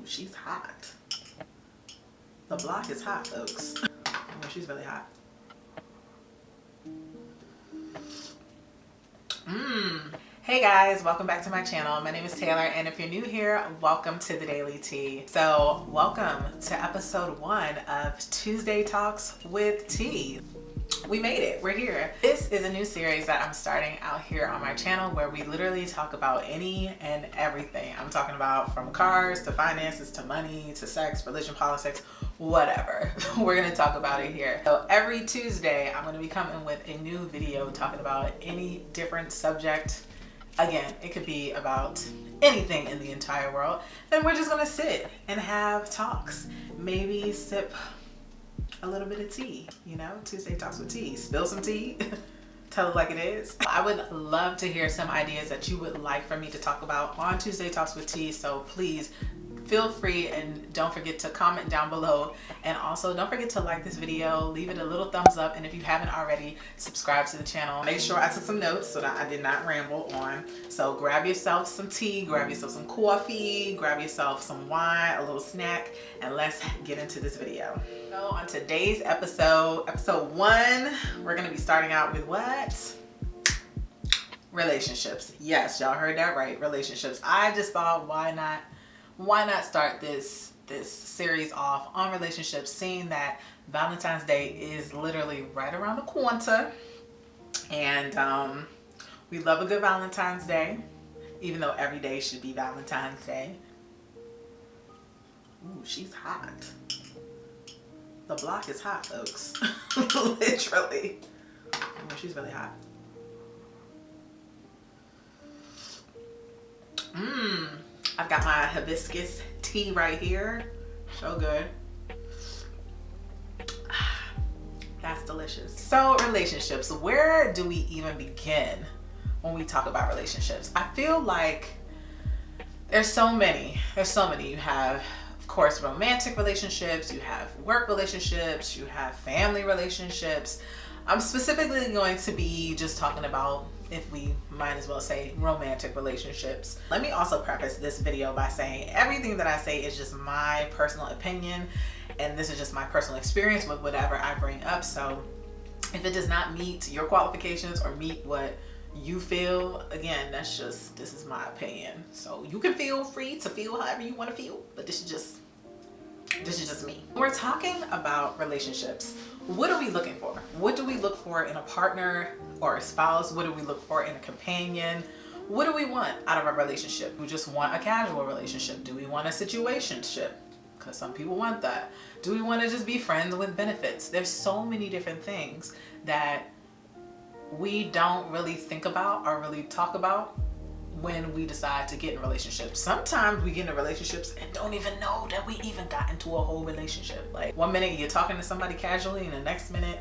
Ooh, she's hot. The block is hot, folks. Oh, she's really hot. Hey guys, welcome back to my channel. My name is Taylor, and if you're new here, welcome to the Daily Tea. So welcome to episode 1 of Tuesday Talks with T. We made it, we're here. This is a new series that I'm starting out here on my channel where we literally talk about any and everything. I'm talking about from cars to finances to money to sex, religion, politics, whatever. We're gonna talk about it here. So every Tuesday, I'm gonna be coming with a new video talking about any different subject. Again, it could be about anything in the entire world. And we're just gonna sit and have talks. Maybe sip a little bit of tea, you know, Tuesday Talks with Tea. Spill some tea, tell it like it is. I would love to hear some ideas that you would like for me to talk about on Tuesday Talks with Tea. So please feel free and don't forget to comment down below. And also don't forget to like this video, leave it a little thumbs up. And if you haven't already, subscribe to the channel. Make sure I took some notes so that I did not ramble on. So grab yourself some tea, grab yourself some coffee, grab yourself some wine, a little snack, and let's get into this video. So on today's episode 1, we're gonna be starting out with what? Relationships. Yes, y'all heard that right, relationships. I just thought, why not start this series off on relationships, seeing that Valentine's Day is literally right around the corner, and we love a good Valentine's Day, even though every day should be Valentine's Day. Ooh, she's hot. The block is hot, folks. Literally. Oh, she's really hot. I've got my hibiscus tea right here. So good. That's delicious. So relationships, where do we even begin when we talk about relationships? I feel like there's so many. You have, of course, romantic relationships, you have work relationships, you have family relationships. I'm specifically going to be just talking about, if we might as well say, romantic relationships. Let me also preface this video by saying everything that I say is just my personal opinion, and this is just my personal experience with whatever I bring up. So if it does not meet your qualifications or meet what you feel, again, this is my opinion. So you can feel free to feel however you want to feel, but this is just me. We're talking about relationships. What are we looking for? What do we look for in a partner or a spouse? What do we look for in a companion? What do we want out of a relationship? Do we just want a casual relationship? Do we want a situationship? Because some people want that. Do we want to just be friends with benefits? There's so many different things that we don't really think about or really talk about when we decide to get in relationships. Sometimes we get into relationships and don't even know that we even got into a whole relationship. Like one minute you're talking to somebody casually and the next minute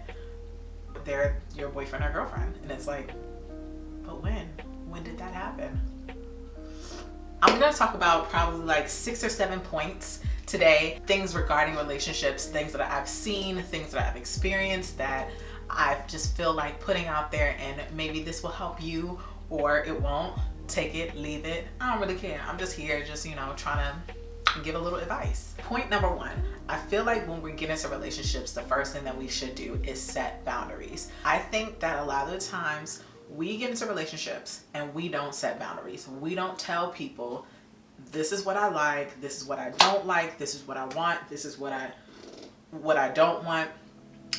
they're your boyfriend or girlfriend. And it's like, but when did that happen? I'm gonna talk about probably like 6 or 7 points today. Things regarding relationships, things that I've seen, things that I've experienced that I just feel like putting out there, and maybe this will help you or it won't. Take it, leave it. I don't really care. I'm just here, just, you know, trying to give a little advice. Point number 1, I feel like when we get into relationships, the first thing that we should do is set boundaries. I think that a lot of the times we get into relationships and we don't set boundaries. We don't tell people, this is what I like, this is what I don't like, this is what I want, this is what I don't want.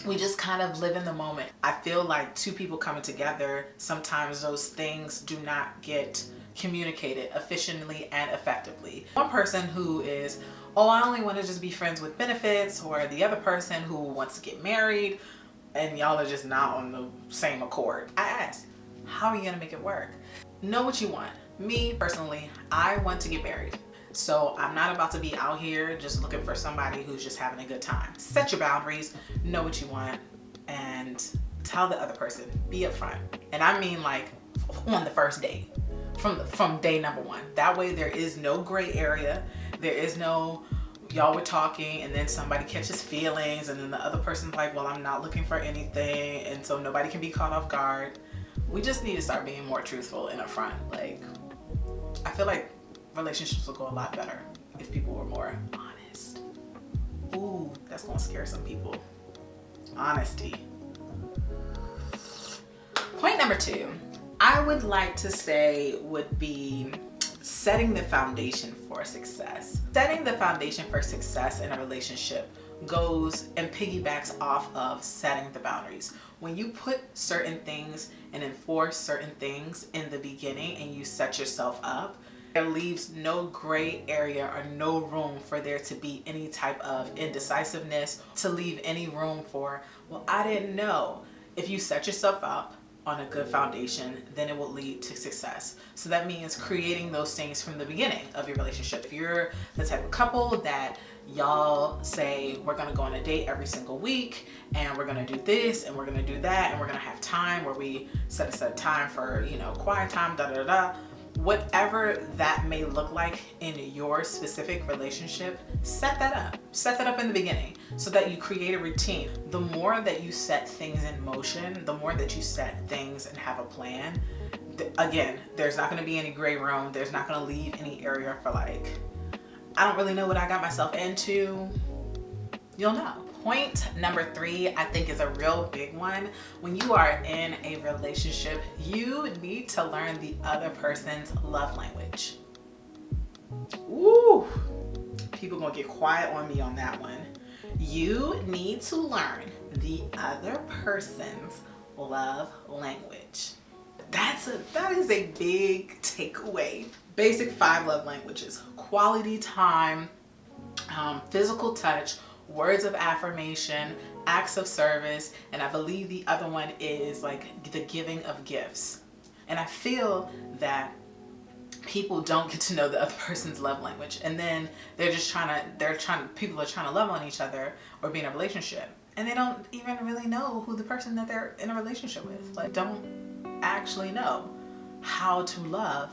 We just kind of live in the moment. I feel like two people coming together, sometimes those things do not get communicated efficiently and effectively. One person who is, oh, I only want to just be friends with benefits, or the other person who wants to get married, and y'all are just not on the same accord. I ask, how are you gonna make it work? Know what you want. Me, personally, I want to get married. So I'm not about to be out here just looking for somebody who's just having a good time. Set your boundaries, know what you want, and tell the other person, be upfront. And I mean like on the first date, from day number 1. That way there is no gray area. There is no, y'all were talking and then somebody catches feelings and then the other person's like, well, I'm not looking for anything, and so nobody can be caught off guard. We just need to start being more truthful and upfront. Like, I feel like relationships will go a lot better if people were more honest. Ooh, that's gonna scare some people. Honesty. Point number 2, I would like to say would be setting the foundation for success. Setting the foundation for success in a relationship goes and piggybacks off of setting the boundaries. When you put certain things and enforce certain things in the beginning and you set yourself up, it leaves no gray area or no room for there to be any type of indecisiveness, to leave any room for, well, I didn't know. If you set yourself up on a good foundation, then it will lead to success. So that means creating those things from the beginning of your relationship. If you're the type of couple that y'all say, we're gonna go on a date every single week, and we're gonna do this, and we're gonna do that, and we're gonna have time where we set aside time for, quiet time, whatever that may look like in your specific relationship, set that up. Set that up in the beginning so that you create a routine. The more that you set things in motion, the more that you set things and have a plan, again, there's not gonna be any gray room. There's not gonna leave any area for like, I don't really know what I got myself into. You'll know. Point number 3, I think, is a real big one. When you are in a relationship, you need to learn the other person's love language. Ooh, people gonna get quiet on me on that one. You need to learn the other person's love language. That is a big takeaway. Basic 5 love languages: quality time, physical touch, words of affirmation, acts of service, and I believe the other one is like the giving of gifts. And I feel that people don't get to know the other person's love language, and then people are trying to love on each other or be in a relationship, and they don't even really know who the person that they're in a relationship with, like, don't actually know how to love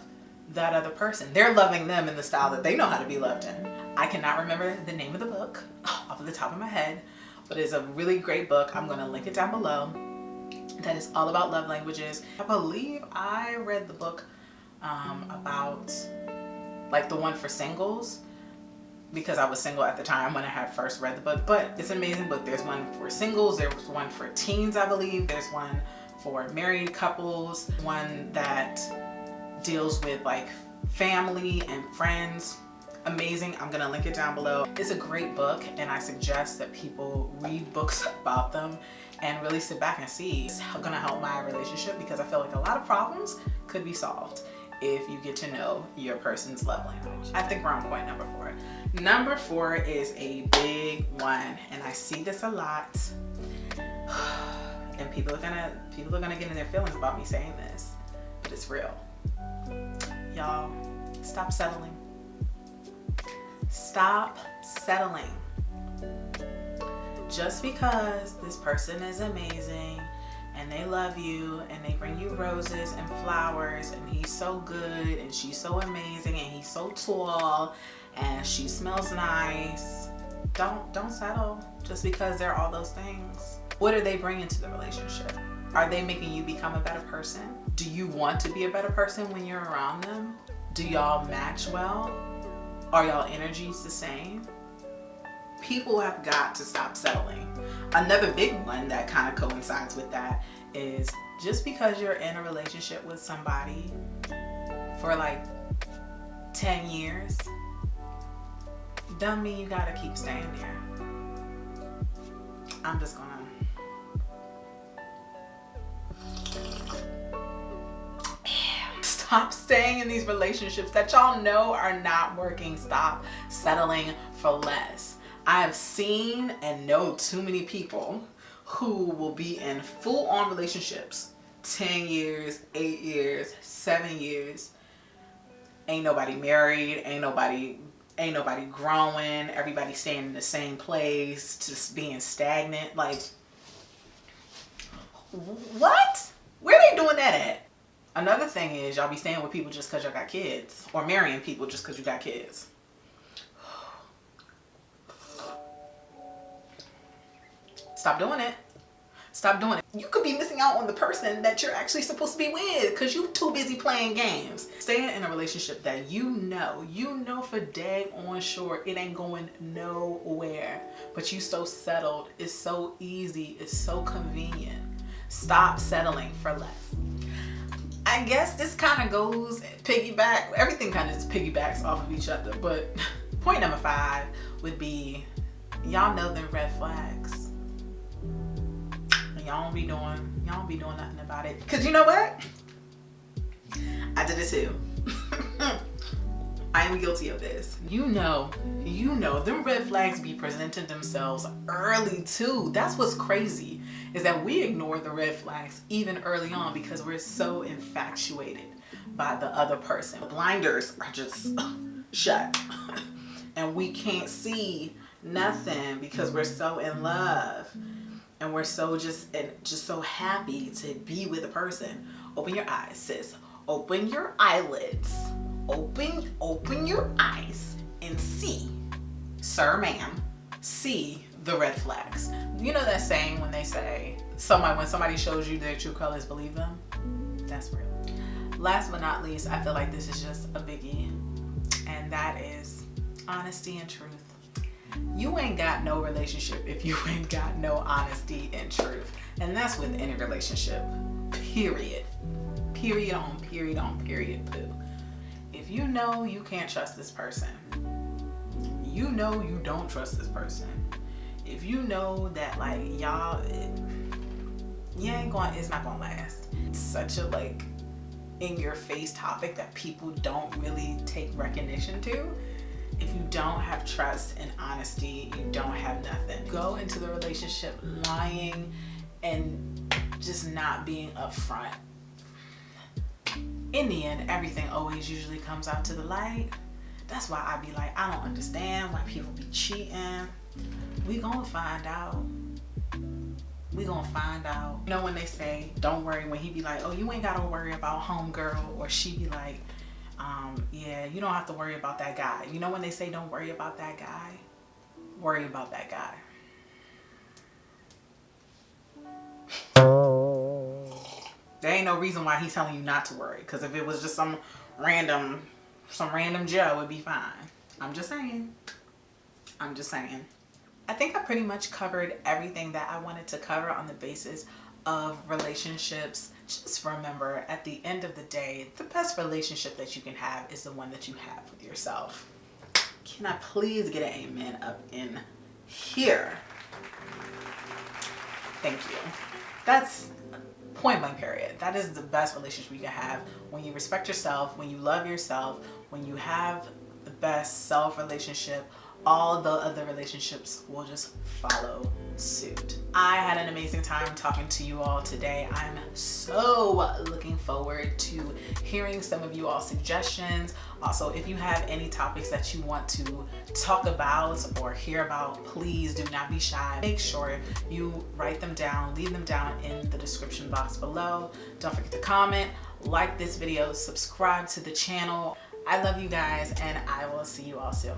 that other person. They're loving them in the style that they know how to be loved in. I cannot remember the name of the book off of the top of my head, but it's a really great book. I'm going to link it down below. That is all about love languages. I believe I read the book about like the one for singles, because I was single at the time when I had first read the book, but it's an amazing book. There's one for singles, there's one for teens, I believe. There's one for married couples, one that deals with like family and friends. Amazing. I'm gonna link it down below. It's a great book, and I suggest that people read books about them and really sit back and see it's gonna help my relationship, because I feel like a lot of problems could be solved if you get to know your person's love language. I think we're on point number 4. Number 4 is a big one, and I see this a lot, and people are gonna get in their feelings about me saying this, but it's real. Y'all, stop settling. Stop settling. Just because this person is amazing and they love you and they bring you roses and flowers and he's so good and she's so amazing and he's so tall and she smells nice, don't settle just because they're all those things. What are they bringing to the relationship? Are they making you become a better person? Do you want to be a better person when you're around them? Do y'all match well? Are y'all energies the same? People have got to stop settling. Another big one that kind of coincides with that is, just because you're in a relationship with somebody for like 10 years, don't mean you gotta keep staying there. I'm just gonna stop staying in these relationships that y'all know are not working. Stop settling for less. I have seen and know too many people who will be in full-on relationships 10 years, 8 years, 7 years. Ain't nobody married, ain't nobody growing, everybody staying in the same place, just being stagnant. Like, what? Where they doing that at? Another thing is, y'all be staying with people just because y'all got kids, or marrying people just because you got kids. Stop doing it. Stop doing it. You could be missing out on the person that you're actually supposed to be with because you're too busy playing games. Staying in a relationship that you know for dang on sure it ain't going nowhere, but you so settled. It's so easy. It's so convenient. Stop settling for less. I guess this kind of goes piggyback. Everything kind of just piggybacks off of each other. But point number 5 would be, y'all know the red flags. Y'all don't be doing nothing about it. Cause you know what? I did it too. I am guilty of this. You know, them red flags be presenting themselves early too. That's what's crazy, is that we ignore the red flags even early on because we're so infatuated by the other person. Blinders are just shut. And we can't see nothing because we're so in love. And we're so just so happy to be with a person. Open your eyes, sis. Open your eyelids. Open your eyes and see, sir, ma'am, see the red flags. You know that saying when they say, when somebody shows you their true colors, believe them? That's real. Last but not least, I feel like this is just a biggie, and that is honesty and truth. You ain't got no relationship if you ain't got no honesty and truth. And that's with any relationship, period. Period on period on period, poo. If you know you can't trust this person, you know you don't trust this person, if you know that like y'all, it's not gonna last. It's such a in your face topic that people don't really take recognition to. If you don't have trust and honesty, you don't have nothing. Go into the relationship lying and just not being upfront. In the end, everything always usually comes out to the light. That's why I be like, I don't understand why people be cheating. We gonna find out. We gonna find out. You know when they say, don't worry, when he be like, oh, you ain't gotta worry about homegirl, or she be like, yeah, you don't have to worry about that guy. You know when they say don't worry about that guy? Worry about that guy. There ain't no reason why he's telling you not to worry. Because if it was just some random Joe, it'd be fine. I'm just saying. I think I pretty much covered everything that I wanted to cover on the basis of relationships. Just remember, at the end of the day, the best relationship that you can have is the one that you have with yourself. Can I please get an amen up in here? Thank you. That's point blank period. That is the best relationship you can have. When you respect yourself, when you love yourself, when you have the best self relationship, all the other relationships will just follow suit. I had an amazing time talking to you all today. I'm so looking forward to hearing some of you all suggestions. Also, if you have any topics that you want to talk about or hear about, please do not be shy. Make sure you write them down, leave them down in the description box below. Don't forget to comment, like this video, subscribe to the channel. I love you guys, and I will see you all soon.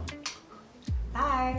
Bye.